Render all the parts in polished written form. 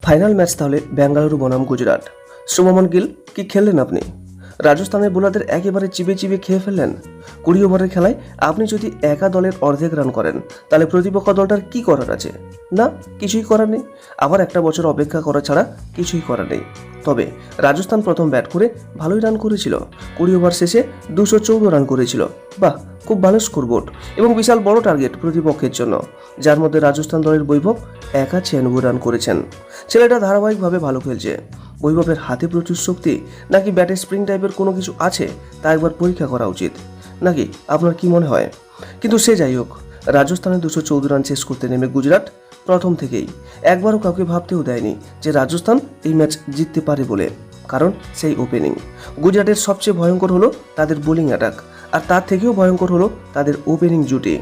Final match তাহলে বেঙ্গালুরু বনাম গুজরাট। শুভমন গিল কি খেললেন আপনি? রাজস্থানের বোলারদের একেবারে চিবে খেয়ে ফেললেন। 20 ওভারের খেলায় আপনি যদি একা দলের অর্ধেক রান করেন তাহলে প্রতিপক্ষ দলটার কি করার আছে? না, কিছুই করার নেই। আবার একটা বছর অপেক্ষা করা ছাড়া কিছুই করার নেই। তবে রাজস্থান প্রথম ব্যাট করে ভালোই রান করেছিল। 20 ওভার শেষে 214 রান করেছিল। বাহ, খুব ভালো স্কোরবোর্ড এবং বিশাল বড় টার্গেট প্রতিপক্ষের জন্য, যার মধ্যে রাজস্থান দলের বৈভব একা 96 রান করেছেন। ছেলেটা ধারাবাহিকভাবে ভালো খেলছে। বৈভবের হাতে প্রচুর শক্তি নাকি ব্যাটে স্প্রিং টাইপের কোনো কিছু আছে তা একবার পরীক্ষা করা উচিত, নাকি আপনার কি মনে হয়? কিন্তু সে যাই হোক, রাজস্থানে 214 রান চেস করতে নেমে গুজরাট প্রথম থেকেই একবারও কাউকে ভাবতেও দেয়নি যে রাজস্থান এই ম্যাচ জিততে পারে বলে। কারণ সেই ওপেনিং গুজরাটের সবচেয়ে ভয়ঙ্কর হলো তাদের বোলিং অ্যাটাক, আর তার থেকেও ভয়ঙ্কর হলো তাদের ওপেনিং জুটি।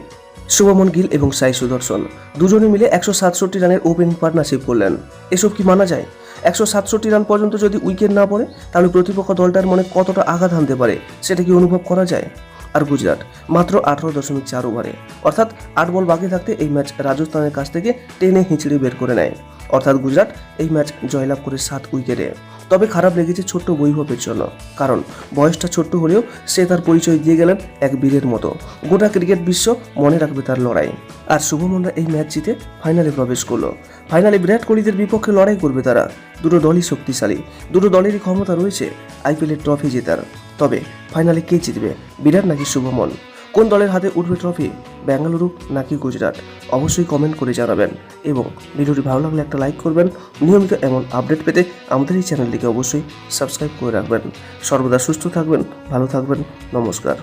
শুভমন গিল এবং সাই সুদর্শন দুজনে মিলে 167 রানের ওপেনিং পার্টনারশিপ করলেন। এসব কি মানা যায়? 167 রান পর্যন্ত যদি উইকেট না পড়ে তাহলে প্রতিপক্ষ দলটার মনে কতটা আঘাত হানতে পারে সেটা কি অনুভব করা যায়? আর গুজরাট মাত্র 18.4 ওভারে, অর্থাৎ 8 বল বাকি থাকতে এই ম্যাচ রাজস্থানের কাছ থেকে টেনে হিঁচড়ে বের করে নেয়। অর্থাৎ গুজরাট এই ম্যাচ জয়লাভ করে 7 উইকেটে। তবে খারাপ লেগেছে ছোট্ট বৈভবের জন্য, কারণ বয়সটা ছোট্ট হলেও সে তার পরিচয় দিয়ে গেলেন এক বীরের মতো। গোটা ক্রিকেট বিশ্ব মনে রাখবে তার লড়াই। আর শুভমনরা এই ম্যাচ জিতে ফাইনালে প্রবেশ করলো। ফাইনালে বিরাট কোহলিদের বিপক্ষে লড়াই করবে তারা। দুটো দলই শক্তিশালী, দুটো দলেরই ক্ষমতা রয়েছে আইপিএলের ট্রফি জেতার। তবে ফাইনালে কে জিতবে, বিরাট নাকি শুভমন? কোন দলের হাতে উঠবে ট্রফি, বেঙ্গালুরু নাকি গুজরাট? অবশ্যই কমেন্ট করে জানাবেন এবং ভিডিওটি ভালো লাগলে একটা লাইক করবেন। নিয়মিত এমন আপডেট পেতে আমাদের এই চ্যানেলটিকে অবশ্যই সাবস্ক্রাইব করে রাখবেন। সর্বদা সুস্থ থাকবেন, ভালো থাকবেন। নমস্কার।